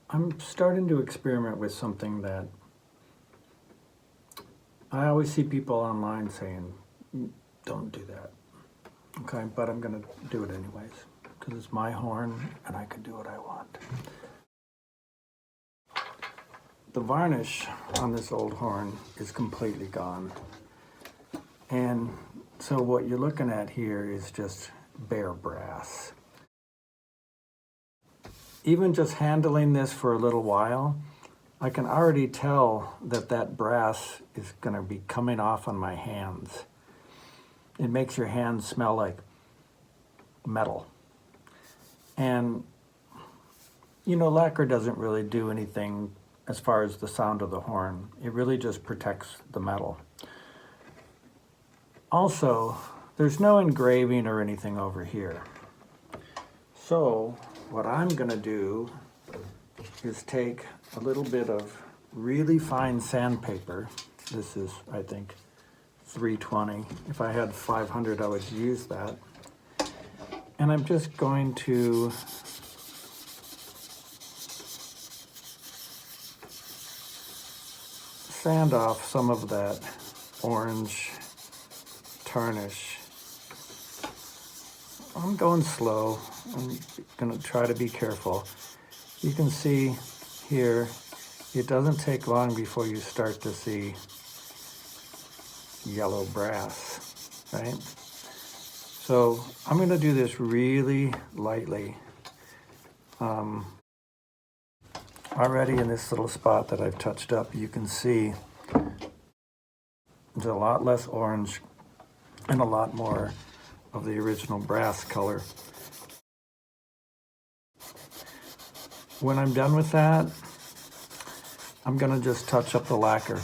I'm starting to experiment with something that I always see people online saying, don't do that. Okay, but I'm gonna do it anyways, because it's my horn and I can do what I want. The varnish on this old horn is completely gone. And so what you're looking at here is just bare brass. Even just handling this for a little while, I can already tell that that brass is gonna be coming off on my hands. It makes your hands smell like metal. And, you know, lacquer doesn't really do anything as far as the sound of the horn. It really just protects the metal. Also, there's no engraving or anything over here. So what I'm gonna do is take a little bit of really fine sandpaper. This is, I think, 320. If I had 500, I would use that. And I'm just going to sand off some of that orange tarnish. I'm going slow. I'm gonna try to be careful. You can see here, it doesn't take long before you start to see yellow brass, right? So I'm gonna do this really lightly. Already in this little spot that I've touched up, you can see there's a lot less orange and a lot more of the original brass color. When I'm done with that, I'm gonna just touch up the lacquer,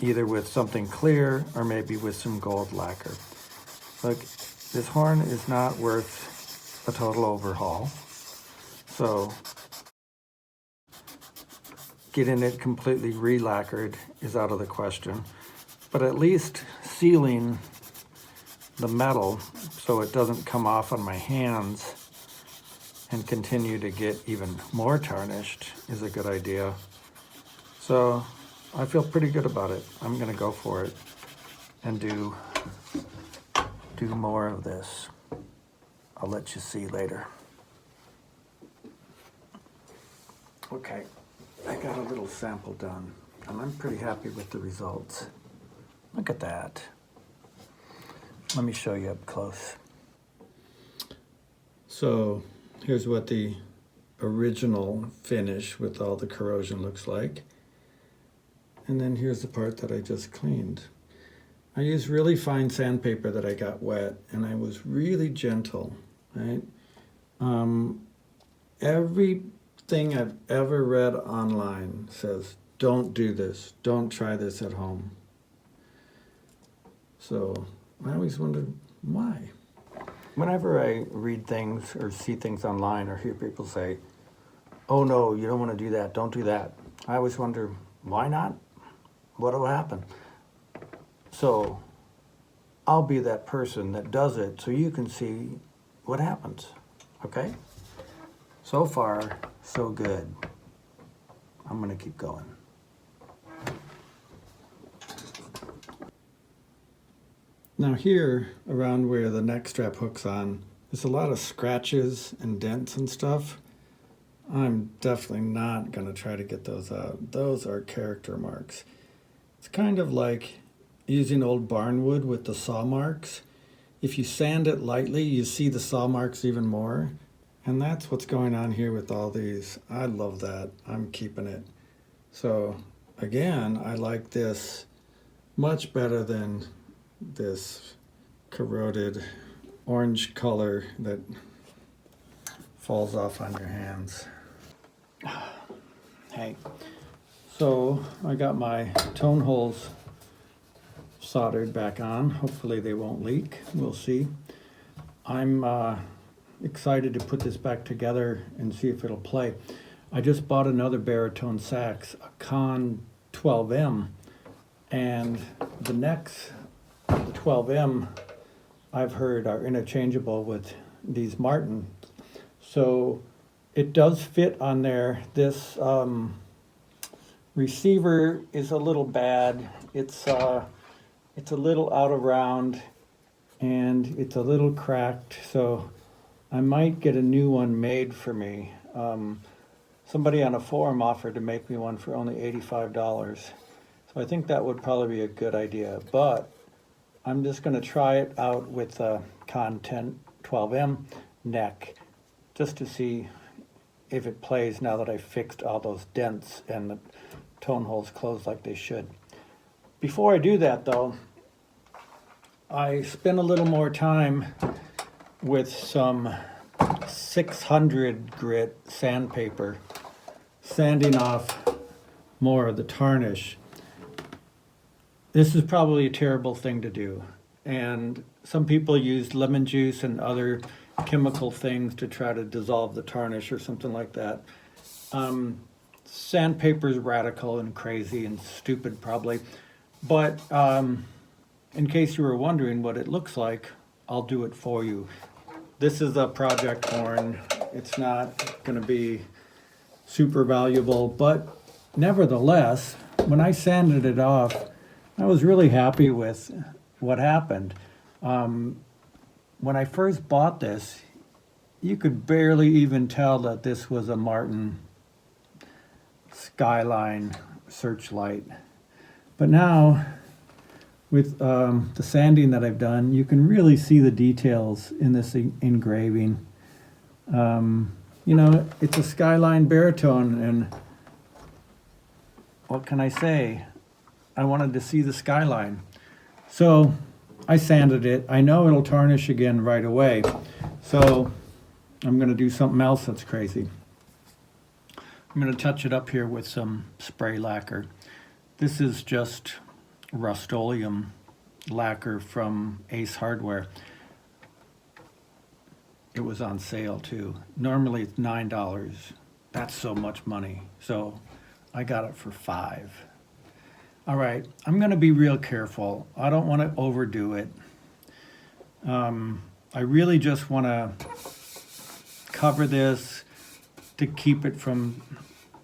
either with something clear or maybe with some gold lacquer. Look, this horn is not worth a total overhaul, so getting it completely re-lacquered is out of the question, but at least sealing the metal so it doesn't come off on my hands and continue to get even more tarnished is a good idea. So I feel pretty good about it. I'm gonna go for it and do more of this. I'll let you see later. Okay, I got a little sample done and I'm pretty happy with the results. Look at that. Let me show you up close. So here's what the original finish with all the corrosion looks like. And then here's the part that I just cleaned. I used really fine sandpaper that I got wet and I was really gentle, right? Everything I've ever read online says, don't do this, don't try this at home. So I always wondered why. Whenever I read things or see things online or hear people say, oh no, you don't want to do that, don't do that, I always wonder, why not? What will happen? So I'll be that person that does it so you can see what happens, okay? So far, so good. I'm gonna keep going. Now here, around where the neck strap hooks on, there's a lot of scratches and dents and stuff. I'm definitely not gonna try to get those out. Those are character marks. It's kind of like using old barn wood with the saw marks. If you sand it lightly, you see the saw marks even more. And that's what's going on here with all these. I love that. I'm keeping it. So again, I like this much better than this corroded orange color that falls off on your hands. Hey, so I got my tone holes soldered back on. Hopefully they won't leak. We'll see. I'm excited to put this back together and see if it'll play. I just bought another baritone sax, a Con 12M, and the necks, the 12M, I've heard are interchangeable with these Martin. So it does fit on there. This receiver is a little bad. It's a little out of round and it's a little cracked, so I might get a new one made for me. Somebody on a forum offered to make me one for only $85. So I think that would probably be a good idea, but I'm just going to try it out with a Content 12M neck just to see if it plays now that I fixed all those dents and the tone holes closed like they should. Before I do that though, I spent a little more time with some 600 grit sandpaper, sanding off more of the tarnish. This is probably a terrible thing to do, and some people use lemon juice and other chemical things to try to dissolve the tarnish or something like that. Sandpaper is radical and crazy and stupid probably, but in case you were wondering what it looks like, I'll do it for you. This is a project horn. It's not going to be super valuable, but nevertheless, when I sanded it off, I was really happy with what happened. When I first bought this, you could barely even tell that this was a Martin Skyline Searchlight. But now, with the sanding that I've done, you can really see the details in this engraving. You know, it's a Skyline baritone, and what can I say? I wanted to see the skyline. So I sanded it. I know it'll tarnish again right away. So I'm going to do something else that's crazy. I'm going to touch it up here with some spray lacquer. This is just Rust-Oleum lacquer from Ace Hardware. It was on sale too. Normally it's $9. That's so much money. So I got it for $5. All right, I'm going to be real careful. I don't want to overdo it. I really just want to cover this to keep it from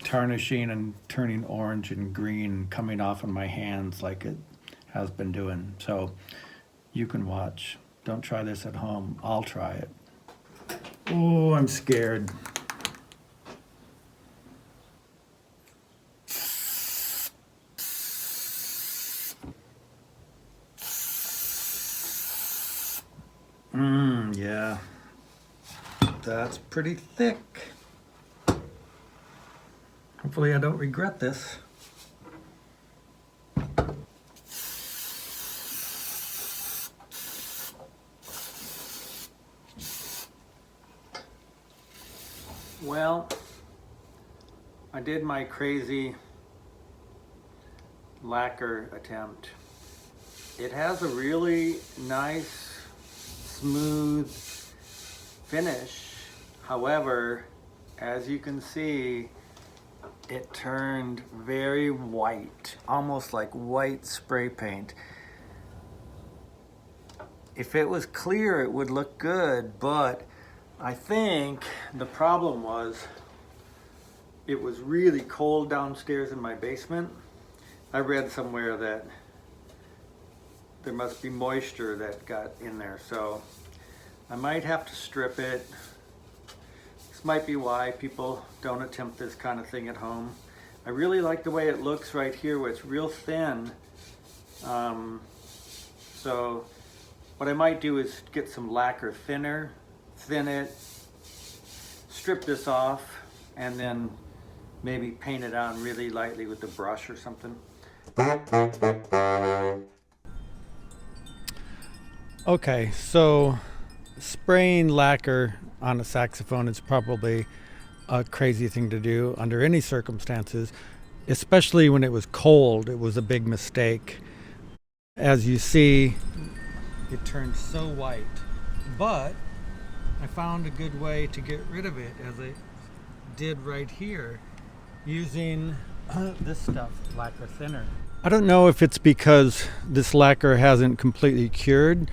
tarnishing and turning orange and green and coming off on my hands like it has been doing. So you can watch. Don't try this at home. I'll try it. Oh, I'm scared. Yeah, that's pretty thick. Hopefully I don't regret this. Well, I did my crazy lacquer attempt. It has a really nice, smooth finish. However, as you can see, it turned very white, almost like white spray paint. If it was clear, it would look good, but I think the problem was it was really cold downstairs in my basement. I read somewhere that there must be moisture that got in there, so I might have to strip it. This might be why people don't attempt this kind of thing at home. I really like the way it looks right here where it's real thin. So what I might do is get some lacquer thinner, thin it, strip this off, and then maybe paint it on really lightly with the brush or something. Okay, so spraying lacquer on a saxophone is probably a crazy thing to do under any circumstances, especially when it was cold. It was a big mistake. As you see, it turned so white, but I found a good way to get rid of it, as I did right here, using this stuff, lacquer thinner. I don't know if it's because this lacquer hasn't completely cured,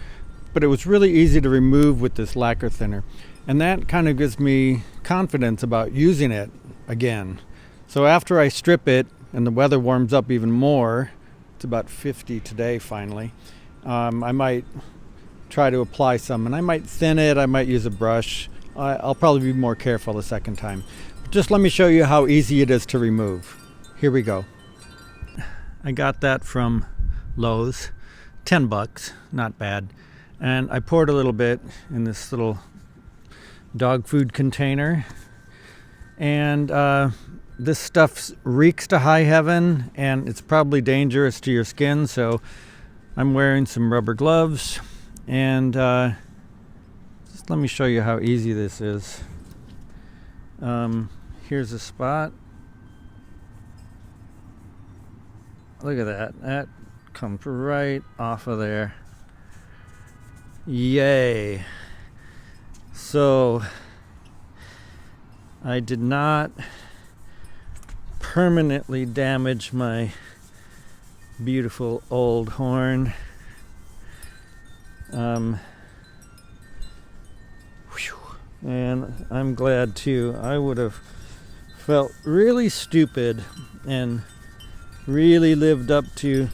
but it was really easy to remove with this lacquer thinner. And that kind of gives me confidence about using it again. So after I strip it and the weather warms up even more, it's about 50 today finally, I might try to apply some, and I might thin it, I might use a brush. I'll probably be more careful the second time. But just let me show you how easy it is to remove. Here we go. I got that from Lowe's, 10 bucks, not bad. And I poured a little bit in this little dog food container. And this stuff reeks to high heaven, and it's probably dangerous to your skin, so I'm wearing some rubber gloves. And just let me show you how easy this is. Here's a spot. Look at that. That comes right off of there. Yay. So I did not permanently damage my beautiful old horn. And I'm glad too. I would have felt really stupid and really lived up to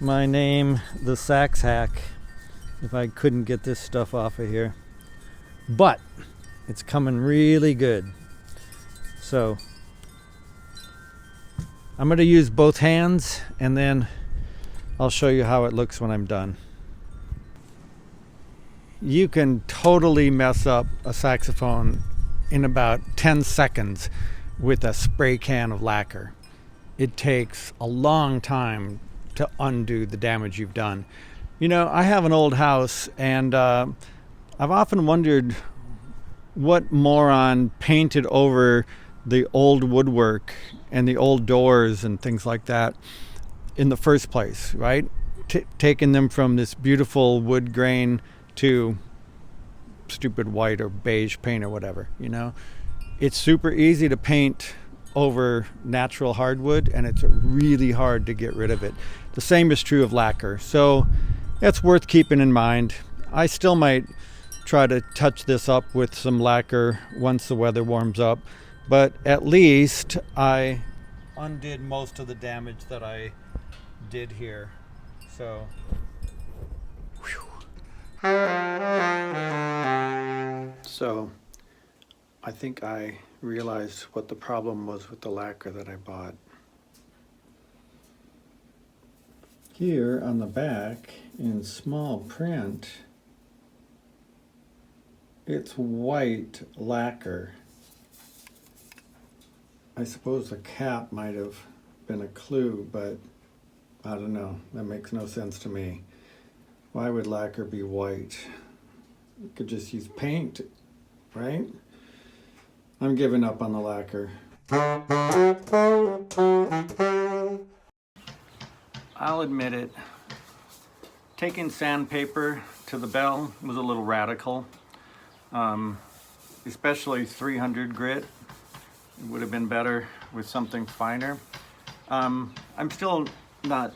my name, the Sax Hack, if I couldn't get this stuff off of here. But it's coming really good. So I'm going to use both hands, and then I'll show you how it looks when I'm done. You can totally mess up a saxophone in about 10 seconds with a spray can of lacquer. It takes a long time to undo the damage you've done. You know, I have an old house, and I've often wondered what moron painted over the old woodwork and the old doors and things like that in the first place, right? Taking them from this beautiful wood grain to stupid white or beige paint or whatever, you know? It's super easy to paint over natural hardwood, and it's really hard to get rid of it. The same is true of lacquer, so that's worth keeping in mind. I still might try to touch this up with some lacquer once the weather warms up, but at least I undid most of the damage that I did here. So I think I realized what the problem was with the lacquer that I bought. Here on the back in small print, it's white lacquer. I suppose the cap might have been a clue, but I don't know. That makes no sense to me. Why would lacquer be white? You could just use paint, right? I'm giving up on the lacquer. I'll admit it. Taking sandpaper to the bell was a little radical, especially 300 grit. It would have been better with something finer. I'm still not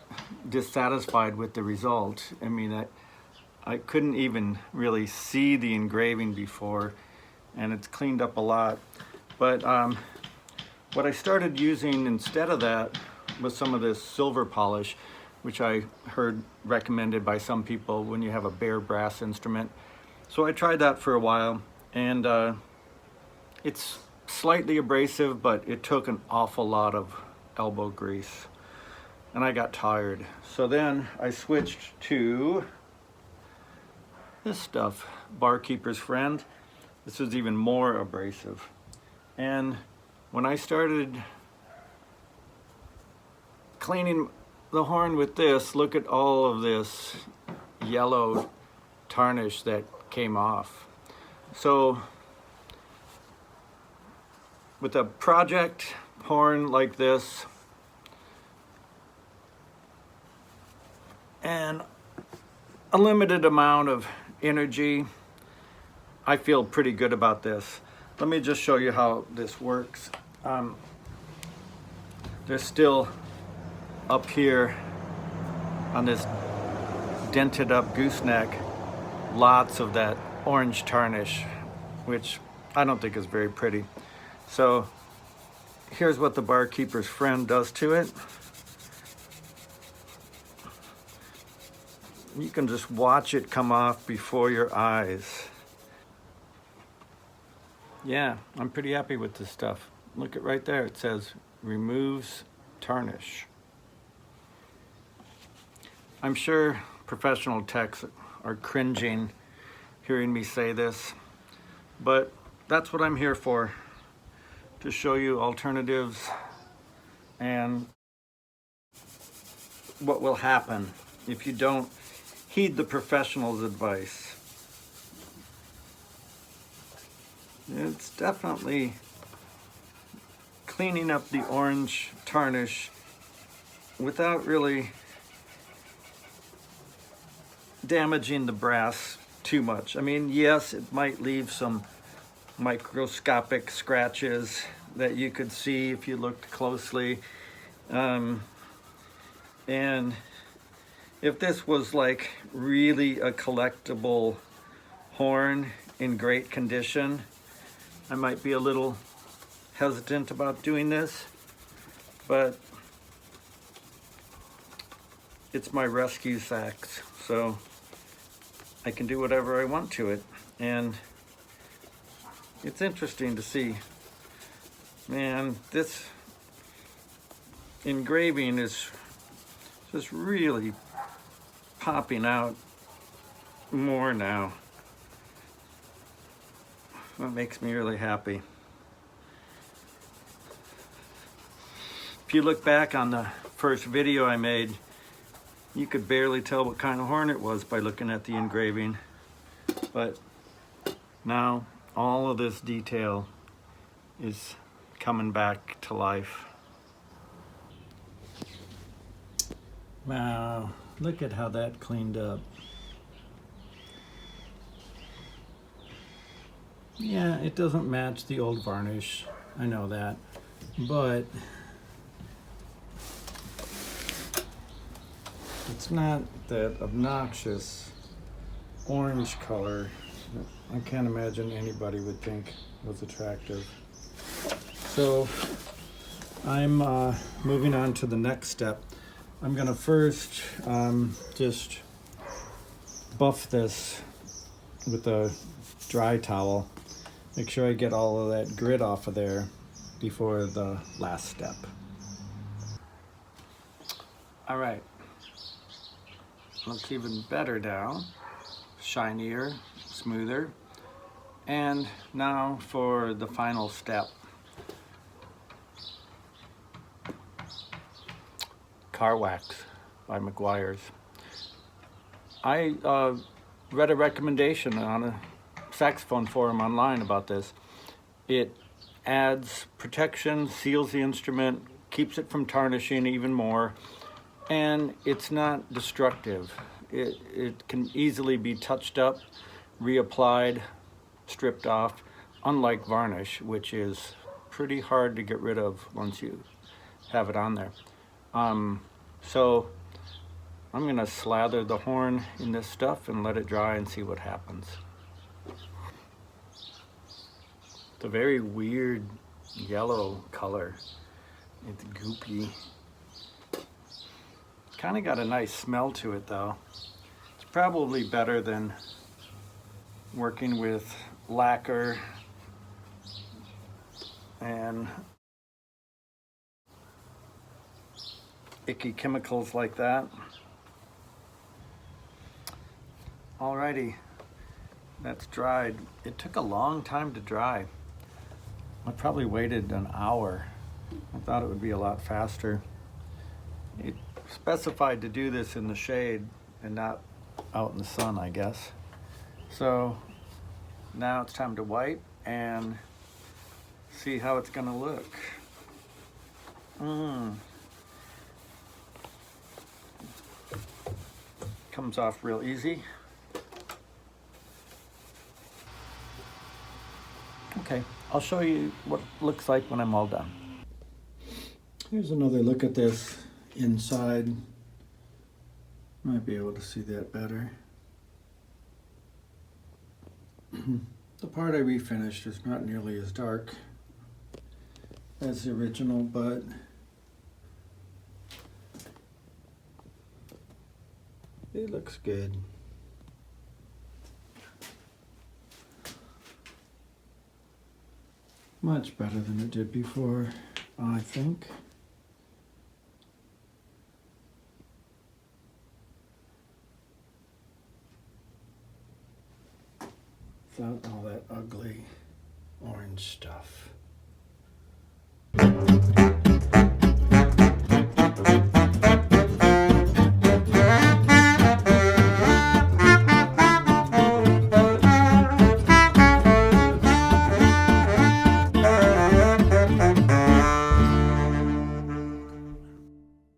dissatisfied with the result. I mean, I couldn't even really see the engraving before, and it's cleaned up a lot. But what I started using instead of that was some of this silver polish, which I heard recommended by some people when you have a bare brass instrument. So I tried that for a while, and it's slightly abrasive, but it took an awful lot of elbow grease, and I got tired. So then I switched to this stuff, Barkeeper's Friend. This was even more abrasive. And when I started cleaning the horn with this, look at all of this yellow tarnish that came off. So with a project horn like this and a limited amount of energy, I feel pretty good about this. Let me just show you how this works. There's still up here on this dented up gooseneck lots of that orange tarnish which I don't think is very pretty. So here's what the barkeeper's friend does to it. You can just watch it come off before your eyes. Yeah, I'm pretty happy with this stuff. Look at right there, it says removes tarnish. I'm sure professional techs are cringing hearing me say this, but that's what I'm here for, to show you alternatives and what will happen if you don't heed the professional's advice. It's definitely cleaning up the orange tarnish without really damaging the brass too much. I mean, yes, it might leave some microscopic scratches that you could see if you looked closely. And if this was like really a collectible horn in great condition, I might be a little hesitant about doing this, but it's my rescue sax, so I can do whatever I want to it. And it's interesting to see, man, this engraving is just really popping out more now. That makes me really happy. If you look back on the first video I made, you could barely tell what kind of horn it was by looking at the engraving. But now all of this detail is coming back to life. Wow, look at how that cleaned up. Yeah, it doesn't match the old varnish, I know that, but it's not that obnoxious orange color that I can't imagine anybody would think was attractive. So I'm moving on to the next step. I'm gonna first just buff this with a dry towel. Make sure I get all of that grit off of there before the last step. All right, looks even better now, shinier, smoother. And now for the final step. Car wax by McGuire's. I read a recommendation on a saxophone forum online about this. It adds protection, seals the instrument, keeps it from tarnishing even more, and it's not destructive. It can easily be touched up, reapplied, stripped off, unlike varnish, which is pretty hard to get rid of once you have it on there. So I'm gonna slather the horn in this stuff and let it dry and see what happens. It's a very weird yellow color. It's goopy. Kind of got a nice smell to it though. It's probably better than working with lacquer and icky chemicals like that. Alrighty, that's dried. It took a long time to dry. I probably waited an hour. I thought it would be a lot faster. It specified to do this in the shade and not out in the sun, I guess. So now it's time to wipe and see how it's gonna look. Comes off real easy. Okay, I'll show you what it looks like when I'm all done. Here's another look at this inside. Might be able to see that better. The part I refinished is not nearly as dark as the original, but it looks good. Much better than it did before, I think. Without all that ugly orange stuff.